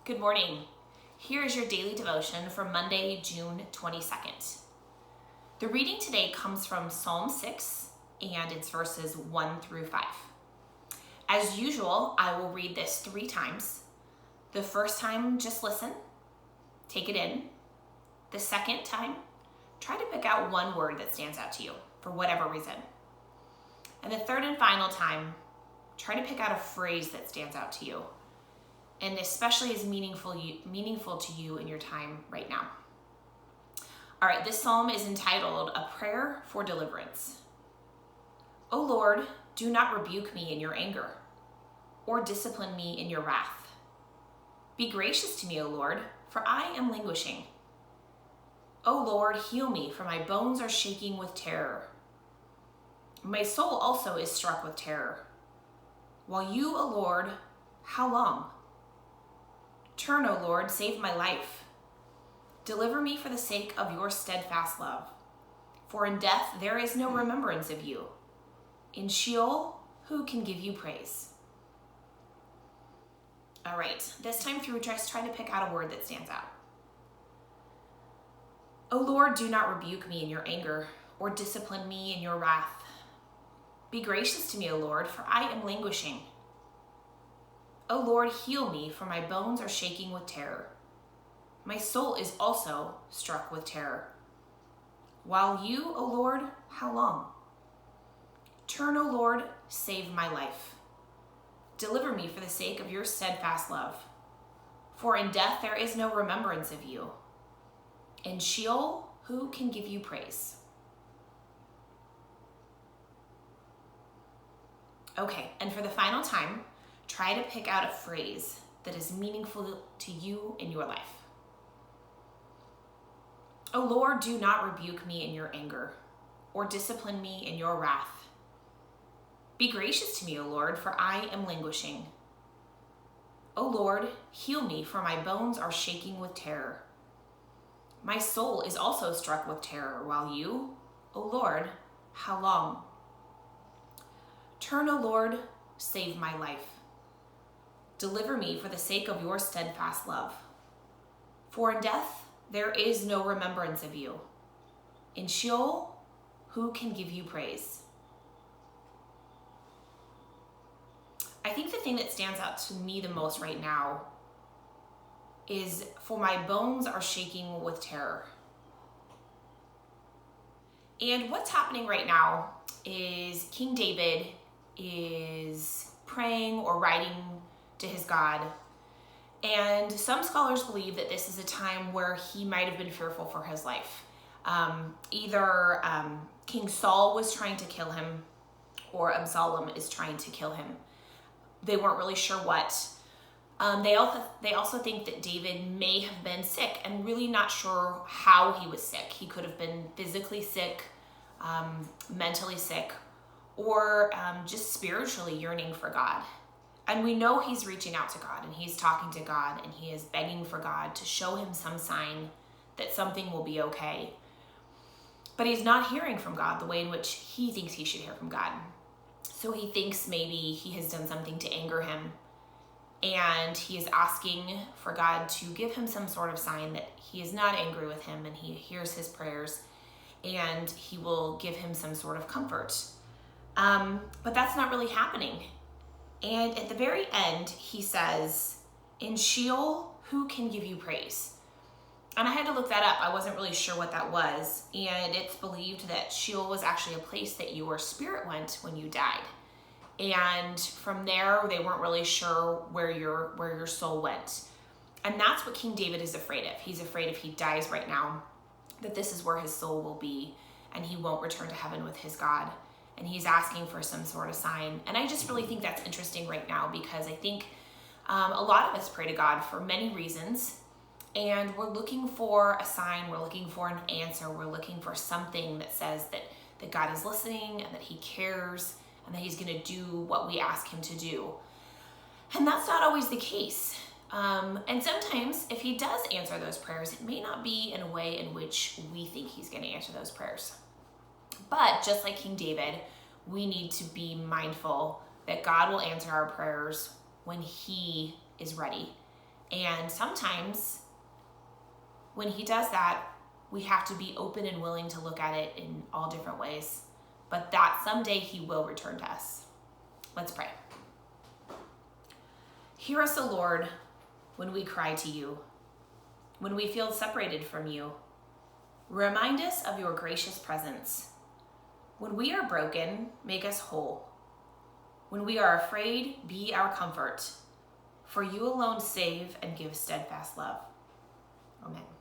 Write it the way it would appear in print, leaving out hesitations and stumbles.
Good morning. Here is your daily devotion for Monday, June 22nd. The reading today comes from Psalm 6 and it's verses 1 through 5. As usual, I will read this 3 times. The first time, just listen, take it in. The second time, try to pick out one word that stands out to you for whatever reason. And the third and final time, try to pick out a phrase that stands out to you, and especially is meaningful to you in your time right now. All right, this psalm is entitled A Prayer for Deliverance. O Lord, do not rebuke me in your anger, or discipline me in your wrath. Be gracious to me, O Lord, for I am languishing. O Lord, heal me, for my bones are shaking with terror. My soul also is struck with terror. While you, O Lord, how long? Turn, O Lord, save my life. Deliver me for the sake of your steadfast love. For in death there is no remembrance of you. In Sheol, who can give you praise? All right, this time through, just try to pick out a word that stands out. O Lord, do not rebuke me in your anger, or discipline me in your wrath. Be gracious to me, O Lord, for I am languishing. O Lord, heal me, for my bones are shaking with terror. My soul is also struck with terror. While you, O Lord, how long? Turn, O Lord, save my life. Deliver me for the sake of your steadfast love. For in death there is no remembrance of you. In Sheol, who can give you praise? Okay, and for the final time, try to pick out a phrase that is meaningful to you in your life. O Lord, do not rebuke me in your anger, or discipline me in your wrath. Be gracious to me, O Lord, for I am languishing. O Lord, heal me, for my bones are shaking with terror. My soul is also struck with terror, while you, O Lord, how long? Turn, O Lord, save my life. Deliver me for the sake of your steadfast love. For in death there is no remembrance of you. In Sheol, who can give you praise? I think the thing that stands out to me the most right now is, for my bones are shaking with terror. And what's happening right now is King David is praying or writing to his God. And some scholars believe that this is a time where he might have been fearful for his life. Either King Saul was trying to kill him, or Absalom is trying to kill him. They weren't really sure what. They also think that David may have been sick and really not sure how he was sick. He could have been physically sick, mentally sick, or just spiritually yearning for God. And we know he's reaching out to God and he's talking to God and he is begging for God to show him some sign that something will be okay. But he's not hearing from God the way in which he thinks he should hear from God. So he thinks maybe he has done something to anger him, and he is asking for God to give him some sort of sign that he is not angry with him and he hears his prayers and he will give him some sort of comfort. But that's not really happening. And at the very end, he says, in Sheol, who can give you praise? And I had to look that up. I wasn't really sure what that was. And it's believed that Sheol was actually a place that your spirit went when you died. And from there, they weren't really sure where your soul went. And that's what King David is afraid of. He's afraid if he dies right now, that this is where his soul will be and he won't return to heaven with his God. And he's asking for some sort of sign. And I just really think that's interesting right now, because I think a lot of us pray to God for many reasons, and we're looking for a sign, we're looking for an answer, we're looking for something that says that God is listening and that he cares and that he's gonna do what we ask him to do. And that's not always the case. And sometimes if he does answer those prayers, it may not be in a way in which we think he's gonna answer those prayers. But just like King David, we need to be mindful that God will answer our prayers when he is ready And sometimes when he does that, we have to be open and willing to look at it in all different ways. But that someday he will return to us. Let's pray. Hear us, O Lord, when we cry to you, when we feel separated from you. Remind us of your gracious presence. When we are broken, make us whole. When we are afraid, be our comfort. For you alone save and give steadfast love. Amen.